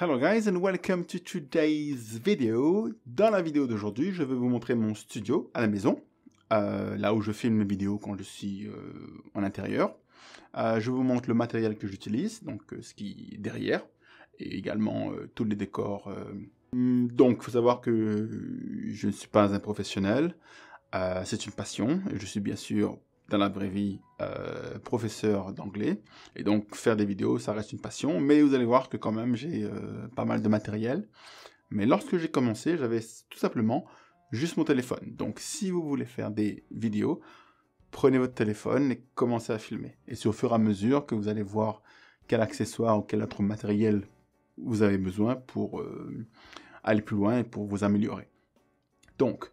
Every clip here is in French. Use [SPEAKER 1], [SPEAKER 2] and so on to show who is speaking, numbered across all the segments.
[SPEAKER 1] Hello guys and welcome to today's video. Dans la vidéo d'aujourd'hui, je vais vous montrer mon studio à la maison, là où je filme mes vidéos quand je suis en intérieur. Je vous montre le matériel que j'utilise, donc ce qui est derrière, et également tous les décors. Donc, il faut savoir que je ne suis pas un professionnel, c'est une passion, et je suis bien sûr dans la vraie vie professeur d'anglais, et donc faire des vidéos ça reste une passion, mais vous allez voir que quand même j'ai pas mal de matériel. Mais lorsque j'ai commencé, j'avais tout simplement juste mon téléphone. Donc si vous voulez faire des vidéos, prenez votre téléphone et commencez à filmer. Et c'est au fur et à mesure que vous allez voir quel accessoire ou quel autre matériel vous avez besoin pour aller plus loin et pour vous améliorer. Donc,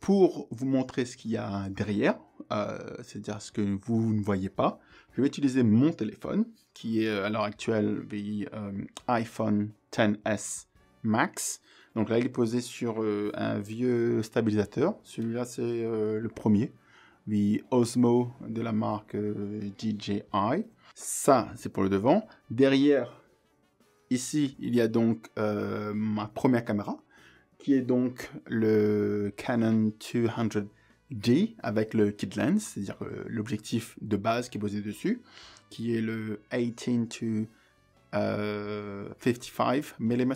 [SPEAKER 1] pour vous montrer ce qu'il y a derrière, c'est-à-dire ce que vous ne voyez pas, je vais utiliser mon téléphone, qui est à l'heure actuelle le iPhone XS Max. Donc là, il est posé sur un vieux stabilisateur. Celui-là, c'est le premier, le Osmo de la marque DJI. Ça, c'est pour le devant. Derrière, ici, il y a donc ma première caméra, qui est donc le Canon 200D avec le kit lens, c'est-à-dire l'objectif de base qui est posé dessus, qui est le 18 to 55 mm,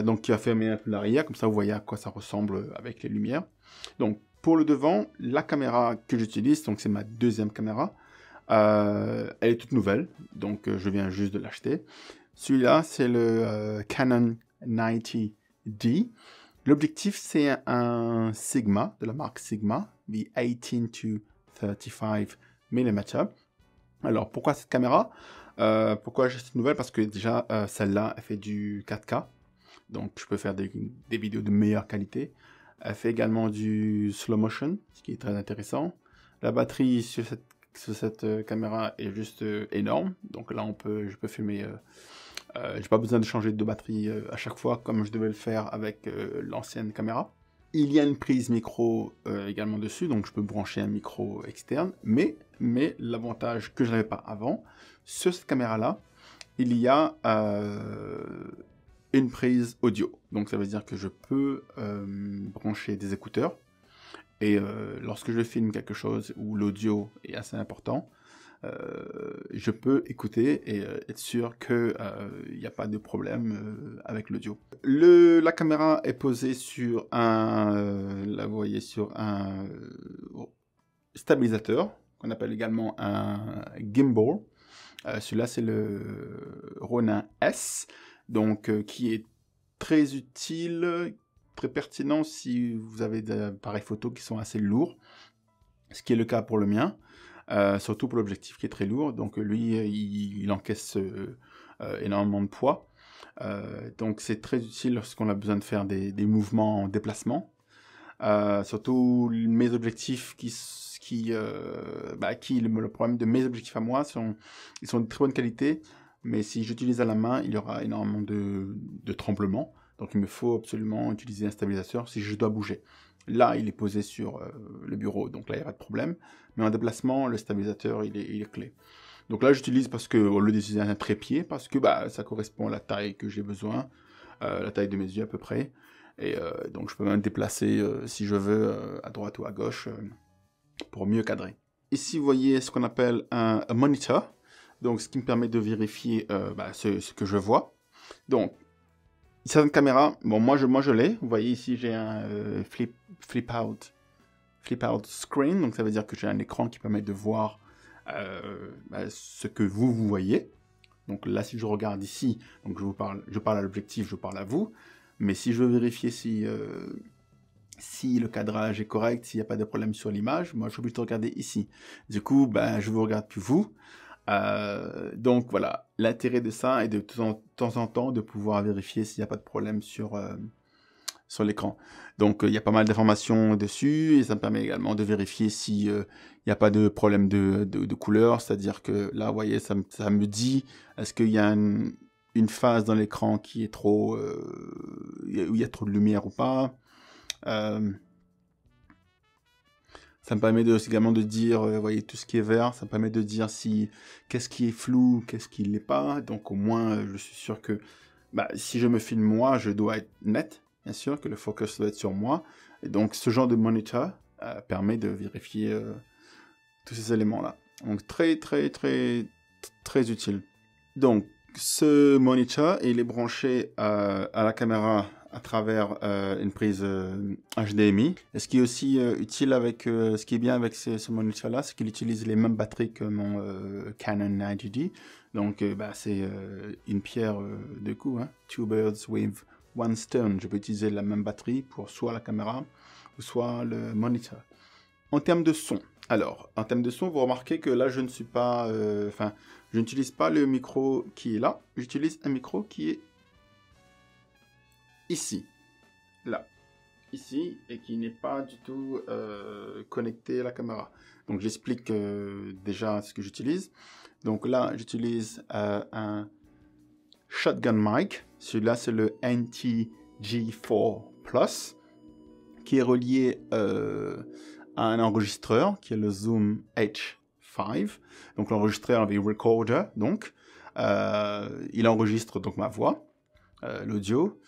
[SPEAKER 1] donc qui va fermer un peu l'arrière, comme ça vous voyez à quoi ça ressemble avec les lumières. Donc pour le devant, la caméra que j'utilise, donc c'est ma deuxième caméra, elle est toute nouvelle, donc je viens juste de l'acheter. Celui-là, c'est le Canon 90D. L'objectif, c'est un Sigma, de la marque Sigma, the 18 to 35 mm. Alors, pourquoi cette caméra? Pourquoi j'ai cette nouvelle? Parce que déjà, celle-là, elle fait du 4K, donc je peux faire des vidéos de meilleure qualité. Elle fait également du slow motion, ce qui est très intéressant. La batterie sur cette caméra est juste énorme, donc là, je peux filmer... j'ai pas besoin de changer de batterie à chaque fois comme je devais le faire avec l'ancienne caméra. Il y a une prise micro également dessus, donc je peux brancher un micro externe, mais l'avantage que je n'avais pas avant, sur cette caméra-là, il y a une prise audio. Donc ça veut dire que je peux brancher des écouteurs, et lorsque je filme quelque chose où l'audio est assez important, je peux écouter et être sûr qu'il n'y a pas de problème avec l'audio. La caméra est posée sur vous voyez, sur un stabilisateur, qu'on appelle également un gimbal. Celui-là, c'est le Ronin S, donc qui est très utile, très pertinent si vous avez des appareils photo qui sont assez lourds, ce qui est le cas pour le mien. Surtout pour l'objectif qui est très lourd, donc lui il encaisse énormément de poids, donc c'est très utile lorsqu'on a besoin de faire des mouvements en déplacement, surtout mes objectifs le problème de mes objectifs à moi, ils sont de très bonne qualité, mais si j'utilise à la main, il y aura énormément de tremblements, donc il me faut absolument utiliser un stabilisateur si je dois bouger. Là, il est posé sur le bureau, donc là, il n'y a pas de problème. Mais en déplacement, le stabilisateur, il est clé. Donc là, j'utilise parce que, au lieu d'utiliser un trépied, parce que ça correspond à la taille que j'ai besoin, la taille de mes yeux à peu près. Et donc, je peux même déplacer, si je veux, à droite ou à gauche, pour mieux cadrer. Ici, vous voyez ce qu'on appelle un monitor, donc ce qui me permet de vérifier ce que je vois. Donc, certaines caméras, bon moi je l'ai, vous voyez ici j'ai un flip out screen, donc ça veut dire que j'ai un écran qui permet de voir ce que vous voyez. Donc là si je regarde ici, donc je parle à l'objectif, je parle à vous, mais si je veux vérifier si le cadrage est correct, s'il n'y a pas de problème sur l'image, moi je suis obligé de regarder ici. Du coup, je vous regarde plus vous. Donc voilà, l'intérêt de ça est de temps en temps de pouvoir vérifier s'il n'y a pas de problème sur l'écran. Donc il y a pas mal d'informations dessus, et ça me permet également de vérifier s'il n'y a pas de problème de couleur, c'est-à-dire que là, vous voyez, ça me dit, est-ce qu'il y a une phase dans l'écran qui est trop... où il y a trop de lumière ou pas. Ça me permet également de dire, vous voyez, tout ce qui est vert, ça me permet de dire si qu'est-ce qui est flou, qu'est-ce qui ne l'est pas. Donc au moins, je suis sûr que si je me filme moi, je dois être net, bien sûr, que le focus doit être sur moi. Et donc ce genre de monitor permet de vérifier tous ces éléments-là. Donc très utile. Donc ce monitor, il est branché à la caméra à travers une prise HDMI. Et ce qui est aussi utile avec, ce qui est bien avec ce monitor-là, c'est qu'il utilise les mêmes batteries que mon Canon 90D. Donc c'est une pierre deux coups, hein. Two birds with one stone. Je peux utiliser la même batterie pour soit la caméra ou soit le monitor. En termes de son, alors, en termes de son, vous remarquez que là, je ne suis pas... je n'utilise pas le micro qui est là. J'utilise un micro qui est ici. Là. Ici. Et qui n'est pas du tout connecté à la caméra. Donc, j'explique déjà ce que j'utilise. Donc là, j'utilise un shotgun mic. Celui-là, c'est le NT-G4 Plus, qui est relié à un enregistreur qui est le Zoom H5. Donc l'enregistreur avec recorder, donc il enregistre donc ma voix, l'audio,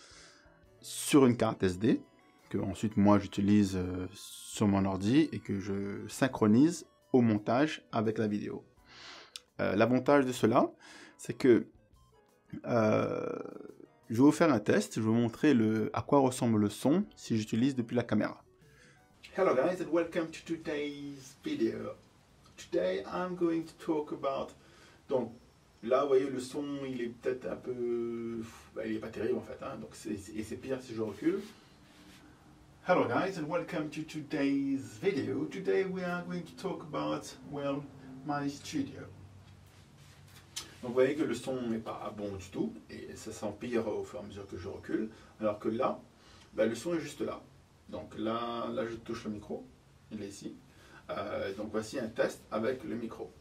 [SPEAKER 1] sur une carte SD que ensuite moi j'utilise sur mon ordi et que je synchronise au montage avec la vidéo. L'avantage de cela, c'est que je vais vous faire un test, je vais vous montrer à quoi ressemble le son si j'utilise depuis la caméra. Hello guys and welcome to today's video. Today I'm going to talk about... Donc là vous voyez le son il est peut-être un peu... il est pas terrible en fait, hein? Donc c'est pire si je recule. Hello guys and welcome to today's video. Today we are going to talk about, well, my studio. Donc vous voyez que le son n'est pas bon du tout et ça s'empire au fur et à mesure que je recule. Alors que là, le son est juste là. Donc là je touche le micro, il est ici. Donc voici un test avec le micro.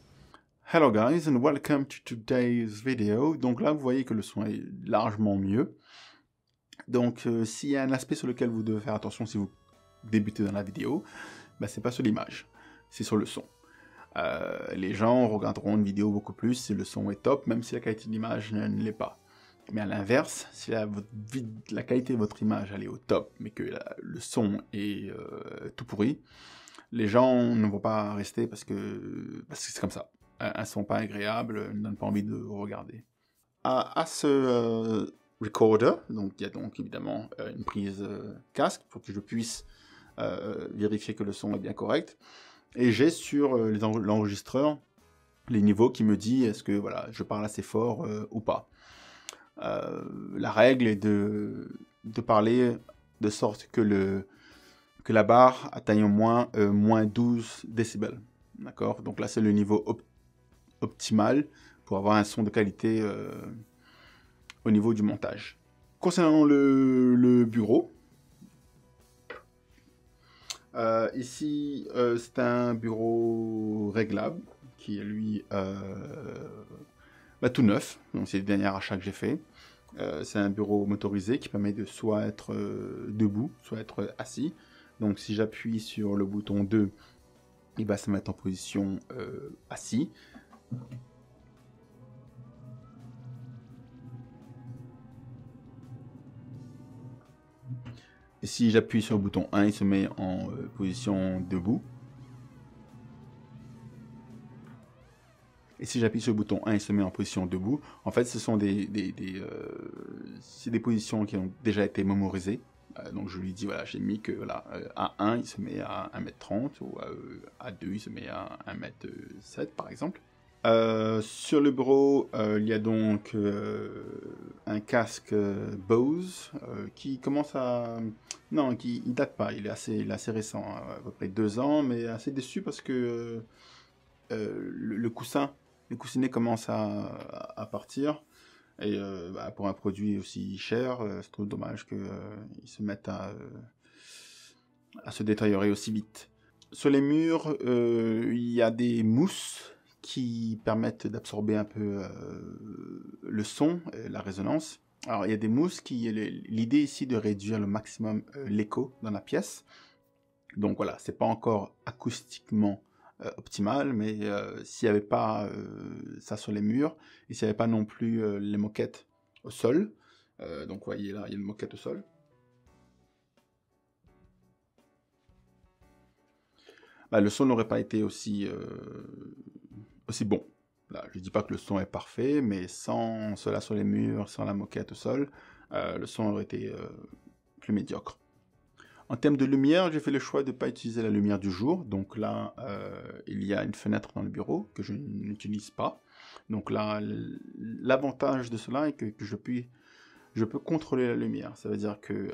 [SPEAKER 1] Hello guys and welcome to today's video. Donc là vous voyez que le son est largement mieux. Donc s'il y a un aspect sur lequel vous devez faire attention si vous débutez dans la vidéo, c'est pas sur l'image, c'est sur le son. Les gens regarderont une vidéo beaucoup plus si le son est top, même si la qualité de l'image ne l'est pas. Mais à l'inverse, si la qualité de votre image elle est au top, mais que le son est tout pourri, les gens ne vont pas rester parce que c'est comme ça. Un son pas agréable ne donne pas envie de regarder. À ce recorder, donc il y a donc évidemment une prise casque pour que je puisse vérifier que le son est bien correct. Et j'ai sur l'enregistreur les niveaux qui me disent est-ce que voilà, je parle assez fort ou pas. La règle est de parler de sorte que la barre atteigne au moins moins 12 décibels. D'accord? Donc là, c'est le niveau optimal pour avoir un son de qualité au niveau du montage. Concernant le bureau, ici, c'est un bureau réglable qui est lui tout neuf, donc c'est le dernier achat que j'ai fait. C'est un bureau motorisé qui permet de soit être debout, soit être assis. Donc si j'appuie sur le bouton 2, il va se mettre en position assis. Et si j'appuie sur le bouton 1, il se met en position debout. Et si j'appuie sur le bouton 1, il se met en position debout. En fait, ce sont des positions qui ont déjà été mémorisées. Donc je lui dis, voilà, j'ai mis que voilà, à 1, il se met à 1m30, ou à 2, il se met à 1m7, par exemple. Sur le bureau, il y a donc un casque Bose qui commence à... Non, qui ne date pas, il est assez récent, à peu près 2 ans, mais assez déçu parce que le coussinet commence à partir. Et pour un produit aussi cher, je trouve dommage qu'ils se mettent à se détériorer aussi vite. Sur les murs, il y a des mousses qui permettent d'absorber un peu le son, la résonance. Alors il y a des mousses l'idée ici de réduire le maximum l'écho dans la pièce. Donc voilà, c'est pas encore acoustiquement optimal, mais s'il n'y avait pas ça sur les murs, et s'il n'y avait pas non plus les moquettes au sol, donc vous voyez là, il y a une moquette au sol. Bah, le son n'aurait pas été aussi bon. Là, je ne dis pas que le son est parfait, mais sans cela sur les murs, sans la moquette au sol, le son aurait été plus médiocre. En termes de lumière, j'ai fait le choix de ne pas utiliser la lumière du jour. Donc là, il y a une fenêtre dans le bureau que je n'utilise pas. Donc là, l'avantage de cela est que je peux contrôler la lumière. Ça veut dire que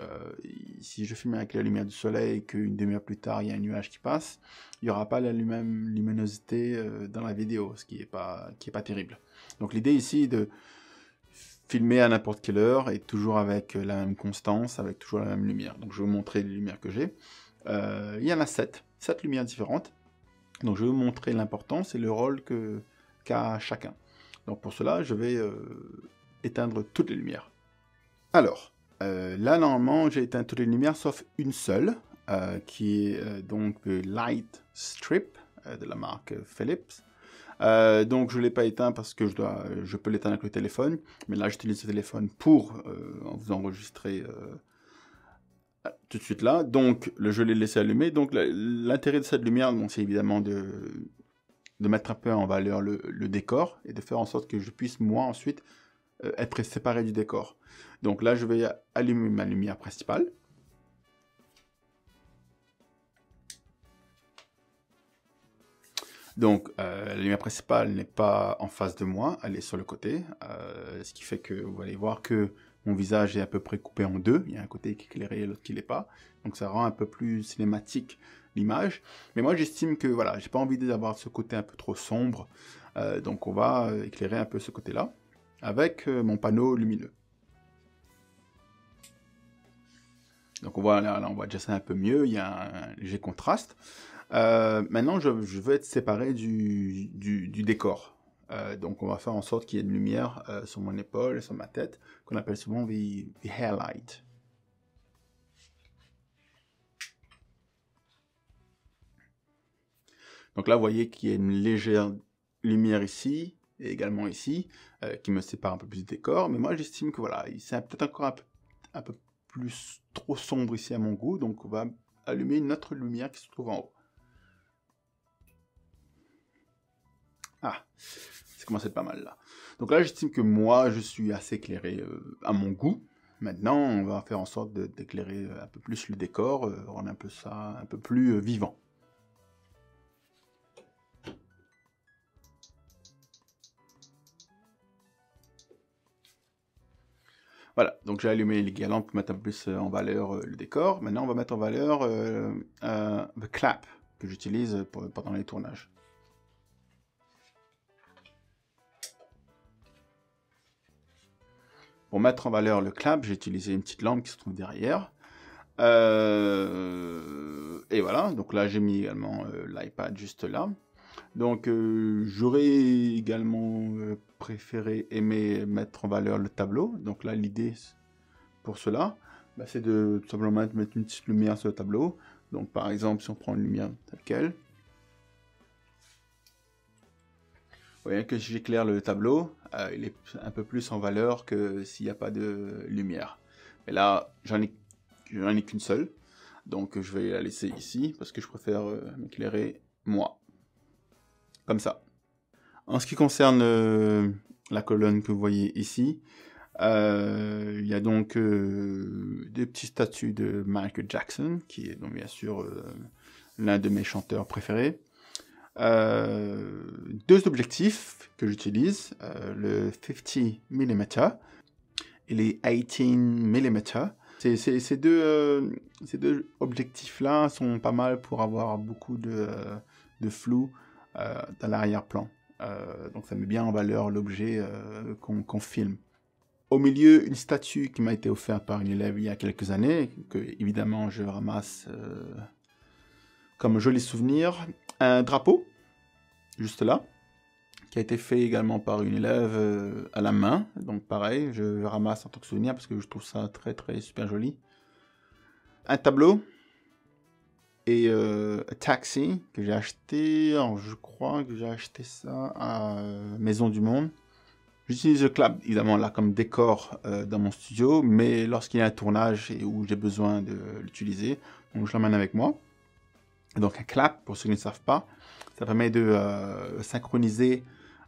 [SPEAKER 1] si je filme avec la lumière du soleil et qu'une demi-heure plus tard, il y a un nuage qui passe, il n'y aura pas la même luminosité dans la vidéo, ce qui est pas terrible. Donc l'idée ici est de filmer à n'importe quelle heure et toujours avec la même constance, avec toujours la même lumière. Donc je vais vous montrer les lumières que j'ai. Il y en a 7 lumières différentes. Donc je vais vous montrer l'importance et le rôle qu'a chacun. Donc pour cela, je vais éteindre toutes les lumières. Alors, là normalement j'ai éteint toutes les lumières sauf une seule, qui est donc le Light Strip de la marque Philips. Donc je ne l'ai pas éteint parce que je peux l'éteindre avec le téléphone, mais là j'utilise le téléphone pour vous enregistrer tout de suite là. Donc je l'ai laissé allumé. Donc l'intérêt de cette lumière, bon, c'est évidemment de mettre un peu en valeur le décor et de faire en sorte que je puisse moi ensuite être séparé du décor. Donc là je vais allumer ma lumière principale. Donc, la lumière principale n'est pas en face de moi, elle est sur le côté, ce qui fait que vous allez voir que mon visage est à peu près coupé en deux, il y a un côté qui est éclairé et l'autre qui l'est pas, donc ça rend un peu plus cinématique l'image, mais moi j'estime que voilà, j'ai pas envie d'avoir ce côté un peu trop sombre, donc on va éclairer un peu ce côté-là, avec mon panneau lumineux. Donc on voit là, on voit déjà ça un peu mieux, il y a un léger contraste. Maintenant, je veux être séparé du décor. Donc, on va faire en sorte qu'il y ait une lumière sur mon épaule et sur ma tête, qu'on appelle souvent the hairlight. Donc là, vous voyez qu'il y a une légère lumière ici, et également ici, qui me sépare un peu plus du décor. Mais moi, j'estime que voilà, c'est peut-être encore un peu plus trop sombre ici à mon goût. Donc, on va allumer une autre lumière qui se trouve en haut. Ah, ça commence à être pas mal là. Donc là, j'estime que moi, je suis assez éclairé à mon goût. Maintenant, on va faire en sorte d'éclairer un peu plus le décor, rendre un peu ça un peu plus vivant. Voilà, donc j'ai allumé les guirlandes pour mettre un peu plus en valeur le décor. Maintenant, on va mettre en valeur the clap que j'utilise pendant les tournages. Pour mettre en valeur le clap, j'ai utilisé une petite lampe qui se trouve derrière. Et voilà, donc là j'ai mis également l'iPad juste là. Donc j'aurais également préféré mettre en valeur le tableau. Donc là l'idée pour cela, bah, c'est de tout simplement mettre une petite lumière sur le tableau. Donc par exemple si on prend une lumière telle quelle, vous voyez que si j'éclaire le tableau, il est un peu plus en valeur que s'il n'y a pas de lumière. Mais là, j'en ai qu'une seule, donc je vais la laisser ici, parce que je préfère m'éclairer moi, comme ça. En ce qui concerne la colonne que vous voyez ici, il y a donc des petites statues de Michael Jackson, qui est donc bien sûr l'un de mes chanteurs préférés. Deux objectifs que j'utilise, le 50 mm et les 18 mm. Ces deux objectifs-là sont pas mal pour avoir beaucoup de flou dans l'arrière-plan. Donc ça met bien en valeur l'objet qu'on filme. Au milieu, une statue qui m'a été offerte par une élève il y a quelques années, que évidemment je ramasse comme joli souvenir. Un drapeau, juste là, qui a été fait également par une élève à la main. Donc pareil, je ramasse en tant que souvenir parce que je trouve ça très super joli. Un tableau et a Taxi que j'ai acheté, alors je crois que j'ai acheté ça à Maison du Monde. J'utilise le clap évidemment là comme décor dans mon studio, mais lorsqu'il y a un tournage et où j'ai besoin de l'utiliser, donc je l'emmène avec moi. Donc un clap, pour ceux qui ne savent pas, ça permet de synchroniser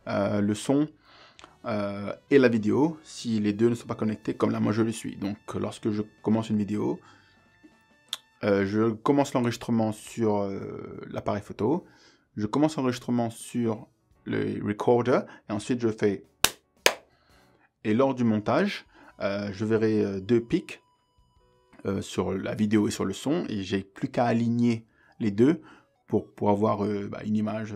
[SPEAKER 1] le son et la vidéo si les deux ne sont pas connectés, comme là moi je le suis. Donc lorsque je commence une vidéo, je commence l'enregistrement sur l'appareil photo, je commence l'enregistrement sur le recorder et ensuite je fais. Et lors du montage, je verrai deux pics sur la vidéo et sur le son et j'ai plus qu'à aligner les deux pour avoir une image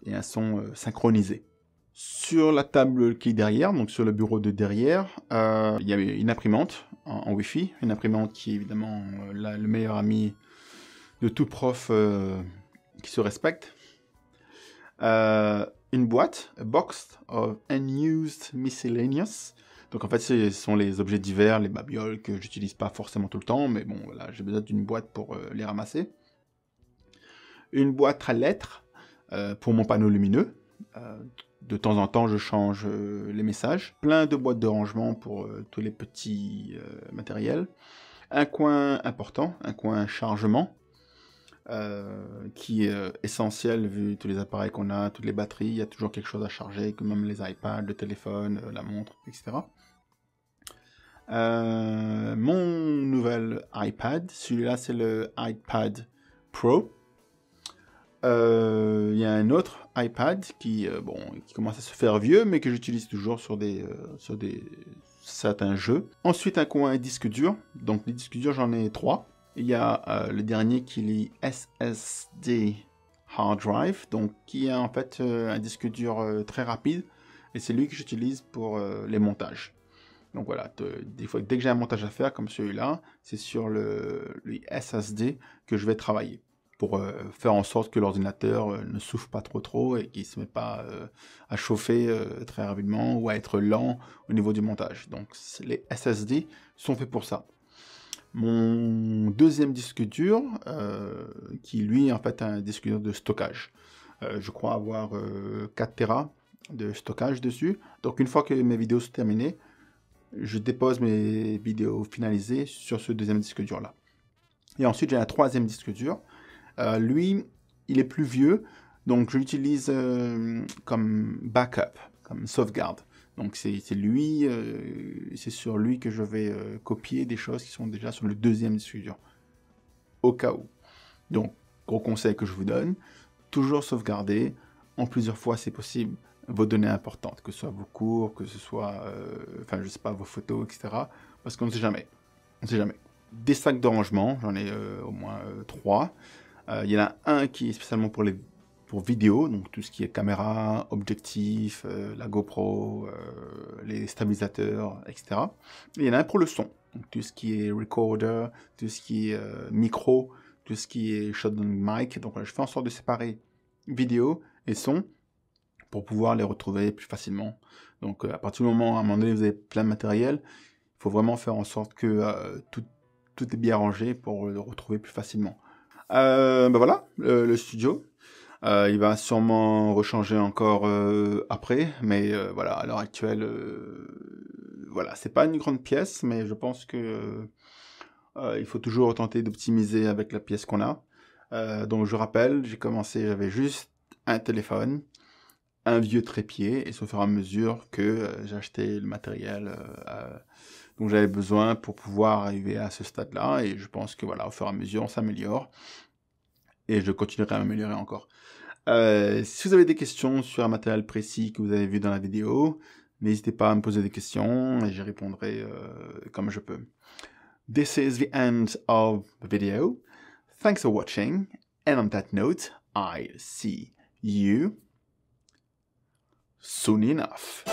[SPEAKER 1] et un son synchronisé. Sur la table qui est derrière, donc sur le bureau de derrière, il y a une imprimante en Wi-Fi, une imprimante qui est évidemment le meilleur ami de tout prof qui se respecte. Une boîte, a box of unused miscellaneous. Donc en fait, ce sont les objets divers, les babioles que j'utilise pas forcément tout le temps, mais bon, voilà, j'ai besoin d'une boîte pour les ramasser. Une boîte à lettres pour mon panneau lumineux. De temps en temps, je change les messages. Plein de boîtes de rangement pour tous les petits matériels. Un coin important, un coin chargement, qui est essentiel vu tous les appareils qu'on a, toutes les batteries. Il y a toujours quelque chose à charger, comme même les iPads, le téléphone, la montre, etc. Mon nouvel iPad, celui-là c'est le iPad Pro. Il y a un autre iPad qui commence à se faire vieux, mais que j'utilise toujours sur certains jeux. Ensuite, un coin disque dur. Donc, les disques durs, j'en ai 3. Il y a le dernier qui est SSD Hard Drive, donc qui est en fait un disque dur très rapide. Et c'est lui que j'utilise pour les montages. Donc voilà, des fois, dès que j'ai un montage à faire comme celui-là, c'est sur le SSD que je vais travailler, pour faire en sorte que l'ordinateur ne souffre pas trop et qu'il ne se met pas à chauffer très rapidement ou à être lent au niveau du montage. Donc les SSD sont faits pour ça. Mon deuxième disque dur, qui lui en fait un disque dur de stockage. Je crois avoir 4 Tera de stockage dessus. Donc une fois que mes vidéos sont terminées, je dépose mes vidéos finalisées sur ce deuxième disque dur là. Et ensuite j'ai un troisième disque dur. Lui, il est plus vieux, donc je l'utilise comme backup, comme sauvegarde. Donc c'est sur lui que je vais copier des choses qui sont déjà sur le deuxième disque dur, au cas où. Donc, gros conseil que je vous donne, toujours sauvegarder, en plusieurs fois c'est possible, vos données importantes, que ce soit vos cours, que ce soit, je sais pas, vos photos, etc. Parce qu'on ne sait jamais, on ne sait jamais. Des sacs de rangement, j'en ai au moins 3. Il y en a un qui est spécialement pour vidéo, donc tout ce qui est caméra, objectif, la GoPro, les stabilisateurs, etc. Et il y en a un pour le son, donc tout ce qui est recorder, tout ce qui est micro, tout ce qui est shotgun mic. Donc je fais en sorte de séparer vidéo et son pour pouvoir les retrouver plus facilement. Donc à partir du moment, à un moment donné, vous avez plein de matériel, il faut vraiment faire en sorte que tout est bien rangé pour le retrouver plus facilement. Voilà, le studio. Il va sûrement rechanger encore après, mais voilà, à l'heure actuelle, voilà, c'est pas une grande pièce, mais je pense que il faut toujours tenter d'optimiser avec la pièce qu'on a. Donc je rappelle, j'avais juste un téléphone, un vieux trépied, et c'est au fur et à mesure que j'ai acheté le matériel dont j'avais besoin pour pouvoir arriver à ce stade-là, et je pense que voilà, au fur et à mesure, on s'améliore, et je continuerai à m'améliorer encore. Si vous avez des questions sur un matériel précis que vous avez vu dans la vidéo, n'hésitez pas à me poser des questions, et j'y répondrai comme je peux. This is the end of the video. Thanks for watching, and on that note, I'll see you soon enough.